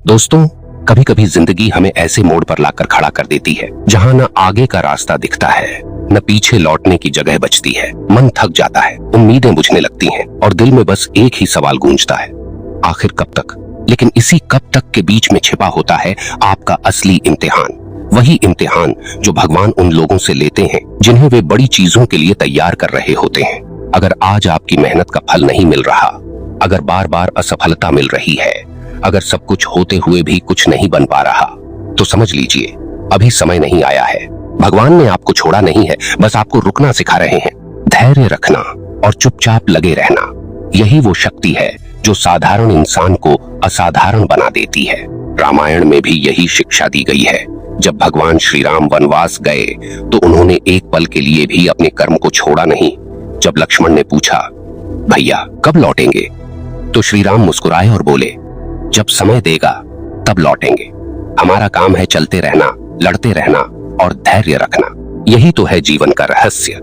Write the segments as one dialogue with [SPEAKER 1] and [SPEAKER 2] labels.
[SPEAKER 1] दोस्तों, कभी कभी जिंदगी हमें ऐसे मोड़ पर लाकर खड़ा कर देती है जहां न आगे का रास्ता दिखता है न पीछे लौटने की जगह बचती है। मन थक जाता है, उम्मीदें बुझने लगती हैं और दिल में बस एक ही सवाल गूंजता है, आखिर कब तक। लेकिन इसी कब तक के बीच में छिपा होता है आपका असली इम्तिहान। वही इम्तिहान जो भगवान उन लोगों से लेते हैं जिन्हें वे बड़ी चीजों के लिए तैयार कर रहे होते हैं। अगर आज आपकी मेहनत का फल नहीं मिल रहा, अगर बार बार असफलता मिल रही है, अगर सब कुछ होते हुए भी कुछ नहीं बन पा रहा, तो समझ लीजिए अभी समय नहीं आया है। भगवान ने आपको छोड़ा नहीं है, बस आपको रुकना सिखा रहे हैं। धैर्य रखना और चुपचाप लगे रहना, यही वो शक्ति है जो साधारण इंसान को असाधारण बना देती है। रामायण में भी यही शिक्षा दी गई है। जब भगवान श्री राम वनवास गए तो उन्होंने एक पल के लिए भी अपने कर्म को छोड़ा नहीं। जब लक्ष्मण ने पूछा, भैया कब लौटेंगे, तो श्री राम मुस्कुराए और बोले, जब समय देगा तब लौटेंगे। हमारा काम है चलते रहना, लड़ते रहना और धैर्य रखना। यही तो है जीवन का रहस्य।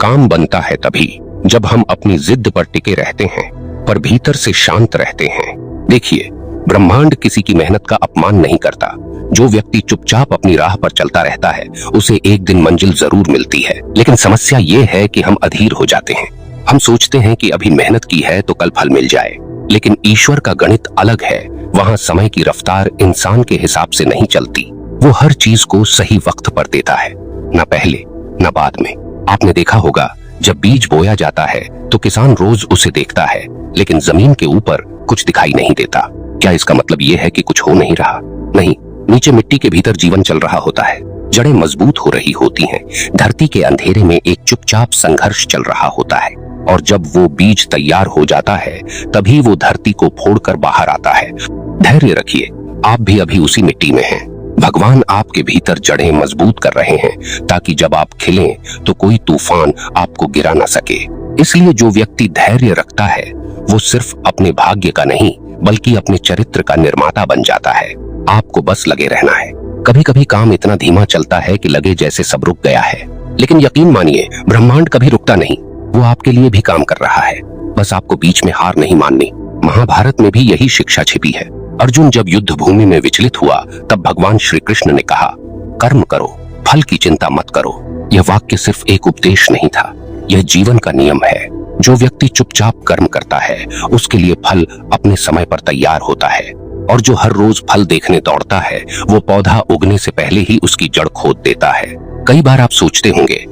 [SPEAKER 1] काम बनता है तभी जब हम अपनी जिद पर टिके रहते हैं, पर भीतर से शांत रहते हैं। देखिए, ब्रह्मांड किसी की मेहनत का अपमान नहीं करता। जो व्यक्ति चुपचाप अपनी राह पर चलता रहता है उसे एक दिन मंजिल जरूर मिलती है। लेकिन समस्या ये है कि हम अधीर हो जाते हैं। हम सोचते हैं कि अभी मेहनत की है तो कल फल मिल जाए, लेकिन ईश्वर का गणित अलग है। वहां समय की रफ्तार इंसान के हिसाब से नहीं चलती। वो हर चीज को सही वक्त पर देता है, न पहले न बाद में। आपने देखा होगा, जब बीज बोया जाता है तो किसान रोज उसे देखता है, लेकिन जमीन के ऊपर कुछ दिखाई नहीं देता। क्या इसका मतलब ये है कि कुछ हो नहीं रहा? नहीं, नीचे मिट्टी के भीतर जीवन चल रहा होता है। जड़ें मजबूत हो रही होती हैं। धरती के अंधेरे में एक चुपचाप संघर्ष चल रहा होता है, और जब वो बीज तैयार हो जाता है तभी वो धरती को फोड़कर बाहर आता है। धैर्य रखिए, आप भी अभी उसी मिट्टी में हैं। भगवान आपके भीतर जड़ें मजबूत कर रहे हैं ताकि जब आप खिलें तो कोई तूफान आपको गिरा ना सके। इसलिए जो व्यक्ति धैर्य रखता है वो सिर्फ अपने भाग्य का नहीं बल्कि अपने चरित्र का निर्माता बन जाता है। आपको बस लगे रहना है। कभी कभी काम इतना धीमा चलता है कि लगे जैसे सब रुक गया है, लेकिन यकीन मानिए ब्रह्मांड कभी रुकता नहीं। वो आपके लिए भी काम कर रहा है, बस आपको बीच में हार नहीं माननी। महाभारत में भी यही शिक्षा छिपी है। अर्जुन जब युद्ध भूमि में विचलित हुआ तब भगवान श्री कृष्ण ने कहा, कर्म करो, फल की चिंता मत करो। यह वाक्य सिर्फ एक उपदेश नहीं था, यह जीवन का नियम है। जो व्यक्ति चुपचाप कर्म करता है उसके लिए फल अपने समय पर तैयार होता है, और जो हर रोज फल देखने दौड़ता है वो पौधा उगने से पहले ही उसकी जड़ खोद देता है। कई बार आप सोचते होंगे,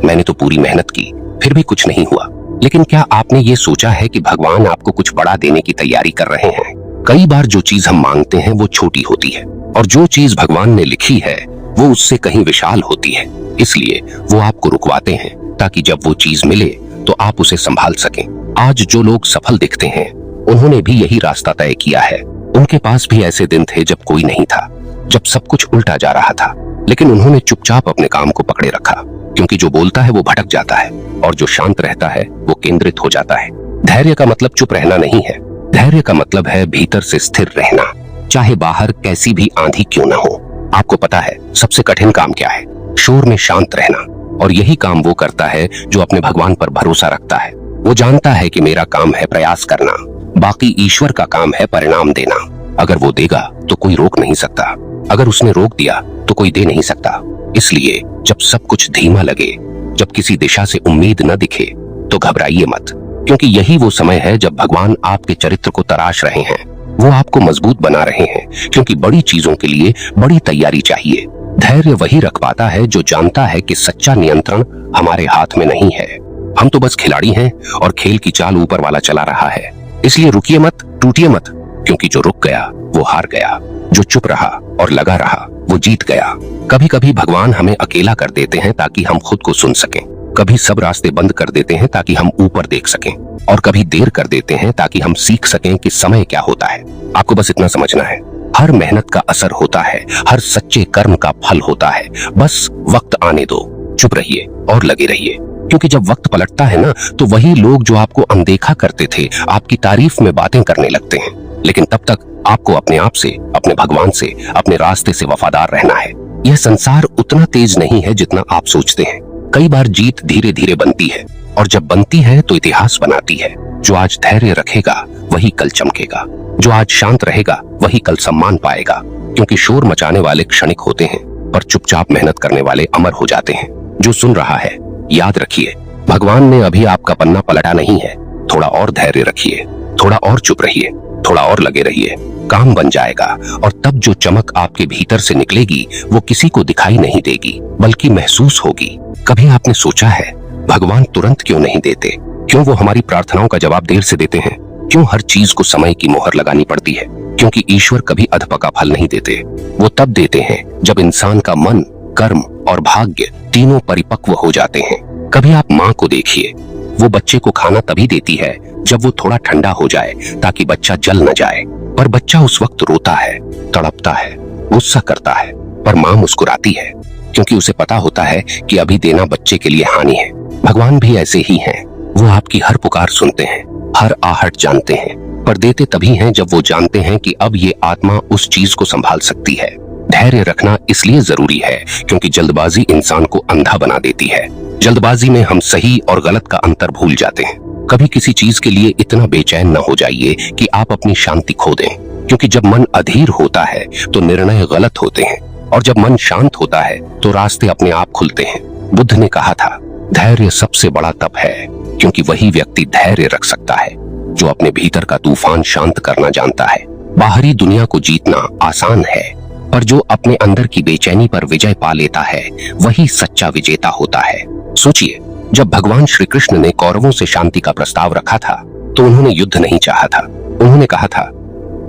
[SPEAKER 1] मैंने तो पूरी मेहनत की फिर भी कुछ नहीं हुआ। लेकिन क्या आपने ये सोचा है कि भगवान आपको कुछ बड़ा देने की तैयारी कर रहे हैं? कई बार जो चीज हम मांगते हैं वो छोटी होती है, और जो चीज भगवान ने लिखी है वो उससे कहीं विशाल होती है। इसलिए वो आपको रुकवाते हैं ताकि जब वो चीज मिले तो आप उसे संभाल सकें। आज जो लोग सफल दिखते हैं उन्होंने भी यही रास्ता तय किया है। उनके पास भी ऐसे दिन थे जब कोई नहीं था, जब सब कुछ उल्टा जा रहा था, लेकिन उन्होंने चुपचाप अपने काम को पकड़े रखा। क्योंकि जो बोलता है वो भटक जाता है, और जो शांत रहता है वो केंद्रित हो जाता है। धैर्य का मतलब चुप रहना नहीं है। धैर्य का मतलब है भीतर से स्थिर रहना, चाहे बाहर कैसी भी आंधी क्यों ना हो। आपको पता है सबसे कठिन काम क्या है? शोर में शांत रहना। और यही काम वो करता है जो अपने भगवान पर भरोसा रखता है। वो जानता है कि मेरा काम है प्रयास करना, बाकी ईश्वर का काम है परिणाम देना। अगर वो देगा तो कोई रोक नहीं सकता, अगर उसने रोक दिया तो कोई दे नहीं सकता। इसलिए जब सब कुछ धीमा लगे, जब किसी दिशा से उम्मीद न दिखे, तो घबराइए मत, क्योंकि यही वो समय है जब भगवान आपके चरित्र को तराश रहे हैं। वो आपको मजबूत बना रहे हैं, क्योंकि बड़ी चीजों के लिए बड़ी तैयारी चाहिए। धैर्य वही रख पाता है जो जानता है कि सच्चा नियंत्रण हमारे हाथ में नहीं है। हम तो बस खिलाड़ी हैं और खेल की चाल ऊपर वाला चला रहा है। इसलिए रुकिए मत, टूटिए मत, क्योंकि जो रुक गया वो हार गया, जो चुप रहा और लगा रहा वो जीत गया। कभी कभी भगवान हमें अकेला कर देते हैं ताकि हम खुद को सुन सकें। कभी सब रास्ते बंद कर देते हैं ताकि हम ऊपर देख सकें, और कभी देर कर देते हैं ताकि हम सीख सकें कि समय क्या होता है। आपको बस इतना समझना है, हर मेहनत का असर होता है, हर सच्चे कर्म का फल होता है। बस वक्त आने दो, चुप रहिए और लगे रहिए, क्योंकि जब वक्त पलटता है ना, तो वही लोग जो आपको अनदेखा करते थे आपकी तारीफ में बातें करने लगते हैं। लेकिन तब तक आपको अपने आप से, अपने भगवान से, अपने रास्ते से वफादार रहना है। यह संसार उतना तेज नहीं है जितना आप सोचते हैं। कई बार जीत धीरे धीरे बनती है, और जब बनती है तो इतिहास बनाती है। जो आज धैर्य रखेगा वही कल चमकेगा। जो आज शांत रहेगा वही कल सम्मान पाएगा, क्योंकि शोर मचाने वाले क्षणिक होते हैं पर चुपचाप मेहनत करने वाले अमर हो जाते हैं। जो सुन रहा है, याद रखिए, भगवान ने अभी आपका पन्ना पलटा नहीं है। थोड़ा और धैर्य रखिए, थोड़ा और चुप रहिए, थोड़ा और लगे रहिए, काम बन जाएगा। और तब जो चमक आपके भीतर से निकलेगी वो किसी को दिखाई नहीं देगी, बल्कि महसूस होगी। कभी आपने सोचा है भगवान तुरंत क्यों नहीं देते? क्यों वो हमारी प्रार्थनाओं का जवाब देर से देते हैं? क्यों हर चीज को समय की मोहर लगानी पड़ती है? क्योंकि ईश्वर कभी अधपका फल नहीं देते। वो तब देते हैं जब इंसान का मन, कर्म और भाग्य तीनों परिपक्व हो जाते हैं। कभी आप माँ को देखिए, वो बच्चे को खाना तभी देती है जब वो थोड़ा ठंडा हो जाए, ताकि बच्चा जल न जाए। पर बच्चा उस वक्त रोता है, तड़पता है, गुस्सा करता है, पर माँ मुस्कुराती है, क्योंकि उसे पता होता है कि अभी देना बच्चे के लिए हानि है। भगवान भी ऐसे ही हैं। वो आपकी हर पुकार सुनते हैं, हर आहट जानते हैं, पर देते तभी हैं जब वो जानते हैं कि अब ये आत्मा उस चीज को संभाल सकती है। धैर्य रखना इसलिए जरूरी है क्योंकि जल्दबाजी इंसान को अंधा बना देती है। जल्दबाजी में हम सही और गलत का अंतर भूल जाते हैं। कभी किसी चीज के लिए इतना बेचैन न हो जाइए कि आप अपनी शांति खो दें, क्योंकि जब मन अधीर होता है तो निर्णय गलत होते हैं, और जब मन शांत होता है तो रास्ते अपने आप खुलते हैं। बुद्ध ने कहा था, धैर्य सबसे बड़ा तप है, क्योंकि वही व्यक्ति धैर्य रख सकता है जो अपने भीतर का तूफान शांत करना जानता है। बाहरी दुनिया को जीतना आसान है, पर जो अपने अंदर की बेचैनी पर विजय पा लेता है वही सच्चा विजेता होता है। सोचिए, जब भगवान श्री कृष्ण ने कौरवों से शांति का प्रस्ताव रखा था तो उन्होंने युद्ध नहीं चाहा था। उन्होंने कहा था,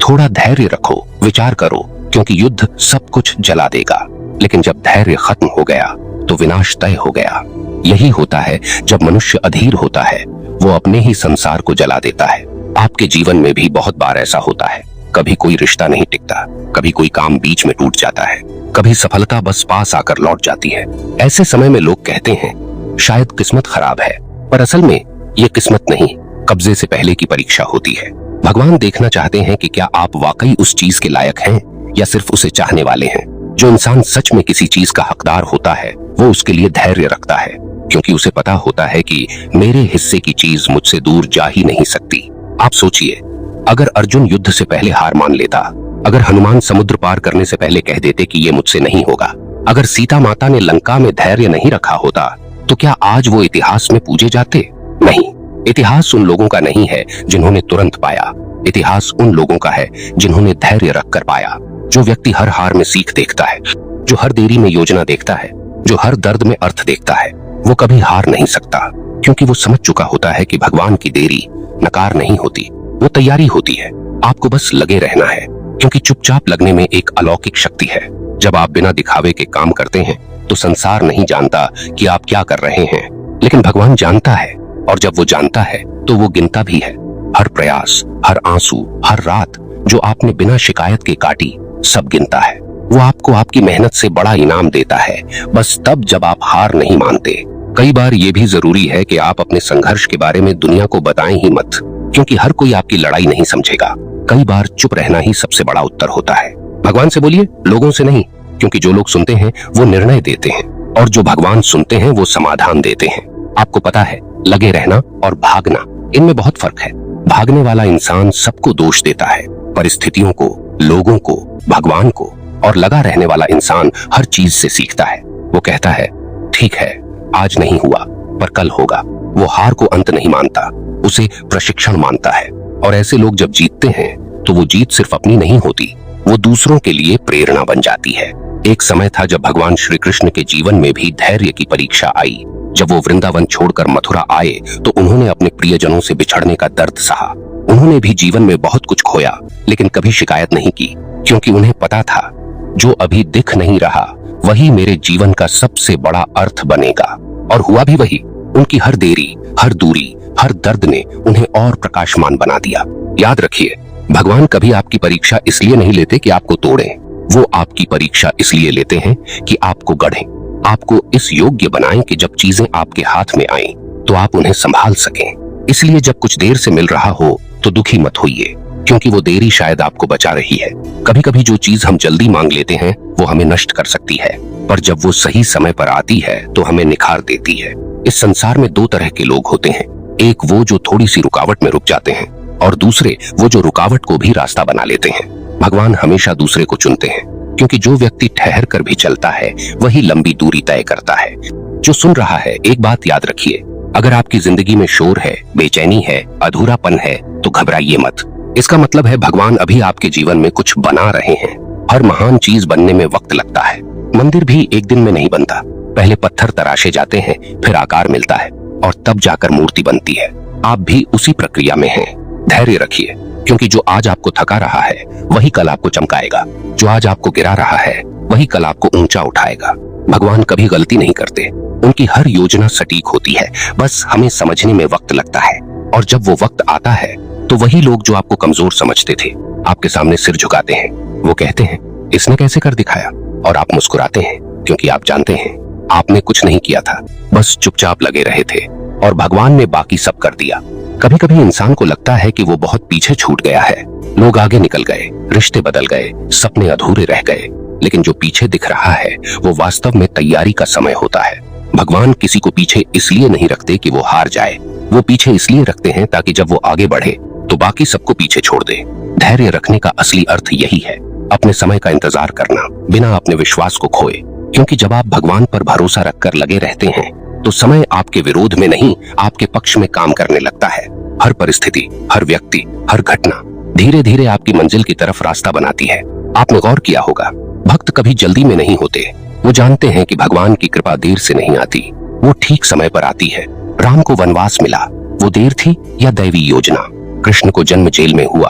[SPEAKER 1] थोड़ा धैर्य रखो, विचार करो, क्योंकि युद्ध सब कुछ जला देगा। लेकिन जब धैर्य खत्म हो गया तो विनाश तय हो गया। यही होता है जब मनुष्य अधीर होता है, वो अपने ही संसार को जला देता है। आपके जीवन में भी बहुत बार ऐसा होता है। कभी कोई रिश्ता नहीं टिकता, कभी कोई काम बीच में टूट जाता है, कभी सफलता बस पास आकर लौट जाती है। ऐसे समय में लोग कहते हैं शायद किस्मत खराब है, पर असल में ये किस्मत नहीं, कब्जे से पहले की परीक्षा होती है। भगवान देखना चाहते हैं कि क्या आप वाकई उस चीज के लायक हैं या सिर्फ उसे चाहने वाले हैं। जो इंसान सच में किसी चीज का हकदार होता है वो उसके लिए धैर्य रखता है, क्योंकि उसे पता होता है कि मेरे हिस्से की चीज मुझसे दूर जा ही नहीं सकती। आप सोचिए, अगर अर्जुन युद्ध से पहले हार मान लेता, अगर हनुमान समुद्र पार करने से पहले कह देते कि ये मुझसे नहीं होगा, अगर सीता माता ने लंका में धैर्य नहीं रखा होता, तो क्या आज वो इतिहास में पूजे जाते? नहीं। इतिहास उन लोगों का नहीं है जिन्होंने तुरंत पाया, इतिहास उन लोगों का है जिन्होंने धैर्य रखकर पाया। जो व्यक्ति हर हार में सीख देखता है, जो हर देरी में योजना देखता है, जो हर दर्द में अर्थ देखता है, वो कभी हार नहीं सकता, क्योंकि वो समझ चुका होता है कि भगवान की देरी नकार नहीं होती, वो तैयारी होती है। आपको बस लगे रहना है, क्योंकि चुपचाप लगने में एक अलौकिक शक्ति है। जब आप बिना दिखावे के काम करते हैं तो संसार नहीं जानता कि आप क्या कर रहे हैं, लेकिन भगवान जानता है, और जब वो जानता है तो वो गिनता भी है। हर प्रयास, हर आंसू, हर रात जो आपने बिना शिकायत के काटी, सब गिनता है। वो आपको आपकी मेहनत से बड़ा इनाम देता है, बस तब जब आप हार नहीं मानते। कई बार ये भी जरूरी है कि आप अपने संघर्ष के बारे में दुनिया को बताएं ही मत, क्योंकि हर कोई आपकी लड़ाई नहीं समझेगा। कई बार चुप रहना ही सबसे बड़ा उत्तर होता है। भगवान से बोलिए, लोगों से नहीं, क्योंकि जो लोग सुनते हैं वो निर्णय देते हैं, और जो भगवान सुनते हैं वो समाधान देते हैं। आपको पता है, लगे रहना और भागना, इनमें बहुत फर्क है। भागने वाला इंसान सबको दोष देता है, परिस्थितियों को, लोगों को, भगवान को, और लगा रहने वाला इंसान हर चीज से सीखता है। वो कहता है, ठीक है, आज नहीं हुआ पर कल होगा। वो हार को अंत नहीं मानता, उसे प्रशिक्षण मानता है। और ऐसे लोग जब जीतते हैं तो वो जीत सिर्फ अपनी नहीं होती, वो दूसरों के लिए प्रेरणा बन जाती है। एक समय था जब भगवान श्री कृष्ण के जीवन में भी धैर्य की परीक्षा आई। जब वो वृंदावन छोड़कर मथुरा आए तो उन्होंने अपने प्रियजनों से बिछड़ने का दर्द सहा। उन्होंने भी जीवन में बहुत कुछ खोया, लेकिन कभी शिकायत नहीं की, क्योंकि उन्हें पता था जो अभी दिख नहीं रहा वही मेरे जीवन का सबसे बड़ा अर्थ बनेगा। और हुआ भी वही। उनकी हर देरी, हर दूरी, हर दर्द ने उन्हें और प्रकाशमान बना दिया। याद रखिए, भगवान कभी आपकी परीक्षा इसलिए नहीं लेते कि आपको तोड़ें, वो आपकी परीक्षा इसलिए लेते हैं कि आपको गढ़ें, आपको इस योग्य बनाएं कि जब चीजें आपके हाथ में आएं तो आप उन्हें संभाल सकें। इसलिए जब कुछ देर से मिल रहा हो तो दुखी मत होइए, क्योंकि वो देरी शायद आपको बचा रही है। कभी कभी जो चीज हम जल्दी मांग लेते हैं वो हमें नष्ट कर सकती है, पर जब वो सही समय पर आती है तो हमें निखार देती है। इस संसार में दो तरह के लोग होते हैं, एक वो जो थोड़ी सी रुकावट में रुक जाते हैं, और दूसरे वो जो रुकावट को भी रास्ता बना लेते हैं। भगवान हमेशा दूसरे को चुनते हैं, क्योंकि जो व्यक्ति ठहर कर भी चलता है वही लंबी दूरी तय करता है। जो सुन रहा है, एक बात याद रखिए, अगर आपकी जिंदगी में शोर है, बेचैनी है, अधूरापन है, तो घबराइए मत। इसका मतलब है भगवान अभी आपके जीवन में कुछ बना रहे हैं। हर महान चीज बनने में वक्त लगता है। मंदिर भी एक दिन में नहीं बनता। पहले पत्थर तराशे जाते हैं, फिर आकार मिलता है और तब जाकर मूर्ति बनती है। आप भी उसी प्रक्रिया में हैं। धैर्य रखिए, क्योंकि जो आज आपको थका रहा है वही कल आपको चमकाएगा। जो आज आपको गिरा रहा है वही कल आपको ऊंचा उठाएगा। भगवान कभी गलती नहीं करते। उनकी हर योजना सटीक होती है, बस हमें समझने में वक्त लगता है। और जब वो वक्त आता है तो वही लोग जो आपको कमजोर समझते थे आपके सामने सिर झुकाते हैं। वो कहते हैं, इसने कैसे कर दिखाया, और आप मुस्कुराते हैं, क्योंकि आप जानते हैं आपने कुछ नहीं किया था, बस चुपचाप लगे रहे थे और भगवान ने बाकी सब कर दिया। कभी कभी इंसान को लगता है कि वो बहुत पीछे छूट गया है। लोग आगे निकल गए, रिश्ते बदल गए, सपने अधूरे रह गए, लेकिन जो पीछे दिख रहा है वो वास्तव में तैयारी का समय होता है। भगवान किसी को पीछे इसलिए नहीं रखते कि वो हार जाए, वो पीछे इसलिए रखते हैं ताकि जब वो आगे बढ़े तो बाकी सबको पीछे छोड़ दे। धैर्य रखने का असली अर्थ यही है, अपने समय का इंतजार करना, बिना अपने विश्वास को खोए। क्योंकि जब आप भगवान पर भरोसा रखकर लगे रहते हैं तो समय आपके विरोध में नहीं, आपके पक्ष में काम करने लगता है। हर परिस्थिति, हर व्यक्ति, हर घटना धीरे धीरे आपकी मंजिल की तरफ रास्ता बनाती है। आपने गौर किया होगा, भक्त कभी जल्दी में नहीं होते। वो जानते हैं कि भगवान की कृपा देर से नहीं आती, वो ठीक समय पर आती है। राम को वनवास मिला, वो देर थी या दैवी योजना? कृष्ण को जन्म जेल में हुआ,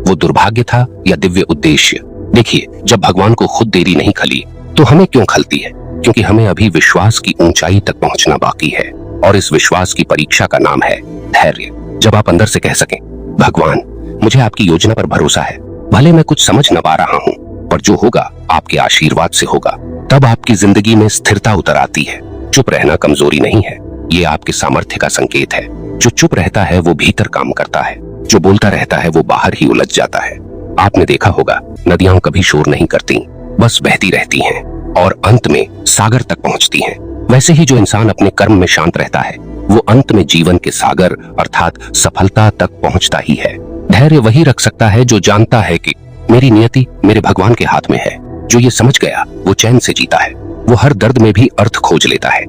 [SPEAKER 1] वो दुर्भाग्य था या दिव्य उद्देश्य? देखिए, जब भगवान को खुद देरी नहीं खली तो हमें क्यों खलती है? क्योंकि हमें अभी विश्वास की ऊंचाई तक पहुंचना बाकी है, और इस विश्वास की परीक्षा का नाम है धैर्य। जब आप अंदर से कह सकें, भगवान मुझे आपकी योजना पर भरोसा है, भले मैं कुछ समझ न पा रहा हूँ, पर जो होगा आपके आशीर्वाद से होगा, तब आपकी जिंदगी में स्थिरता उतर आती है। चुप रहना कमजोरी नहीं है, ये आपके सामर्थ्य का संकेत है। जो चुप रहता है वो भीतर काम करता है, जो बोलता रहता है वो बाहर ही उलझ जाता है। आपने देखा होगा, नदियां कभी शोर नहीं करती, बस बहती रहती हैं और अंत में सागर तक पहुंचती हैं। वैसे ही जो इंसान अपने कर्म में शांत रहता है वो अंत में जीवन के सागर अर्थात सफलता तक पहुंचता ही है। धैर्य वही रख सकता है जो जानता है कि मेरी नियति मेरे भगवान के हाथ में है। जो ये समझ गया वो चैन से जीता है। वो हर दर्द में भी अर्थ खोज लेता है,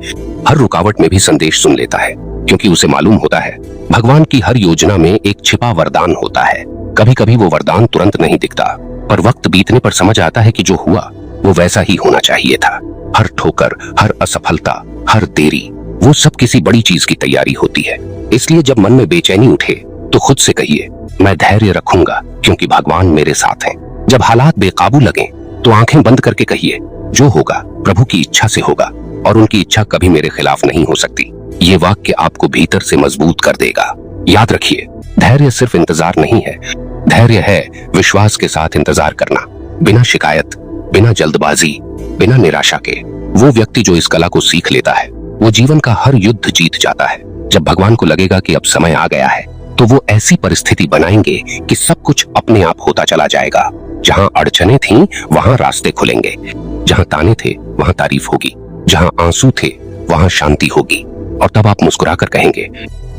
[SPEAKER 1] हर रुकावट में भी संदेश सुन लेता है, क्योंकि उसे मालूम होता है भगवान की हर योजना में एक छिपा वरदान होता है। कभी कभी वो वरदान तुरंत नहीं दिखता, पर वक्त बीतने पर समझ आता है कि जो हुआ वो वैसा ही होना चाहिए था। हर ठोकर, हर असफलता, हर देरी, वो सब किसी बड़ी चीज की तैयारी होती है। इसलिए जब मन में बेचैनी उठे तो खुद से कहिए, मैं धैर्य रखूंगा क्योंकि भगवान मेरे साथ हैं। जब हालात बेकाबू लगे तो आंखें बंद करके कहिए, जो होगा प्रभु की इच्छा से होगा और उनकी इच्छा कभी मेरे खिलाफ नहीं हो सकती। ये वाक्य आपको भीतर से मजबूत कर देगा। याद रखिए, धैर्य सिर्फ इंतजार नहीं है, धैर्य है विश्वास के साथ इंतजार करना, बिना शिकायत, बिना जल्दबाजी, बिना निराशा के। वो व्यक्ति जो इस कला को सीख लेता है वो जीवन का हर युद्ध जीत जाता है। जब भगवान को लगेगा कि अब समय आ गया है तो वो ऐसी परिस्थिति बनाएंगे कि सब कुछ अपने आप होता चला जाएगा। जहां अड़चने थीं वहां रास्ते खुलेंगे, जहां ताने थे वहां तारीफ होगी, जहां आंसू थे वहां शांति होगी। और तब आप मुस्कुराकर कहेंगे,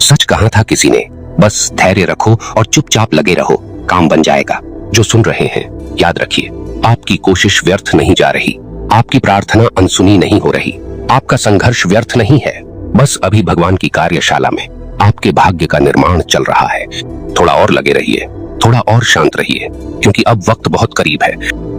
[SPEAKER 1] सच कहा था किसी ने, बस धैर्य रखो और चुपचाप लगे रहो, काम बन जाएगा। जो सुन रहे हैं, याद रखिए, आपकी कोशिश व्यर्थ नहीं जा रही, आपकी प्रार्थना अनसुनी नहीं हो रही, आपका संघर्ष व्यर्थ नहीं है। बस अभी भगवान की कार्यशाला में आपके भाग्य का निर्माण चल रहा है। थोड़ा और लगे रहिए, थोड़ा और शांत रहिए, क्योंकि अब वक्त बहुत करीब है।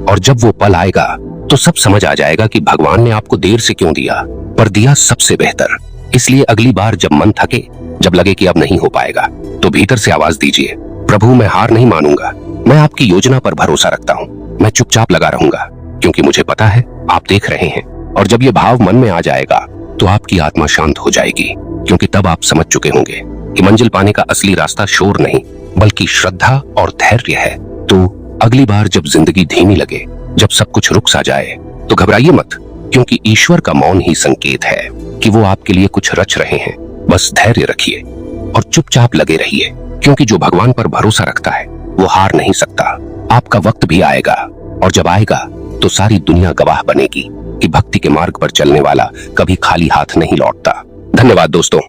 [SPEAKER 1] और जब वो पल आएगा तो सब समझ आ जाएगा कि भगवान ने आपको देर से क्यों दिया, पर दिया सबसे बेहतर। इसलिए अगली बार जब मन थके, जब लगे कि अब नहीं हो पाएगा, तो भीतर से आवाज दीजिए, प्रभु मैं हार नहीं मानूंगा, मैं आपकी योजना पर भरोसा रखता हूँ, मैं चुपचाप लगा रहूंगा, क्योंकि मुझे पता है आप देख रहे हैं। और जब ये भाव मन में आ जाएगा तो आपकी आत्मा शांत हो जाएगी, क्योंकि तब आप समझ चुके होंगे कि मंजिल पाने का असली रास्ता शोर नहीं बल्कि श्रद्धा और धैर्य है। तो अगली बार जब जिंदगी धीमी लगे, जब सब कुछ रुक सा जाए, तो घबराइए मत, क्योंकि ईश्वर का मौन ही संकेत है कि वो आपके लिए कुछ रच रहे हैं। बस धैर्य रखिए और चुपचाप लगे रहिए, क्योंकि जो भगवान पर भरोसा रखता है वो हार नहीं सकता। आपका वक्त भी आएगा, और जब आएगा तो सारी दुनिया गवाह बनेगी कि भक्ति के मार्ग पर चलने वाला कभी खाली हाथ नहीं लौटता। धन्यवाद दोस्तों।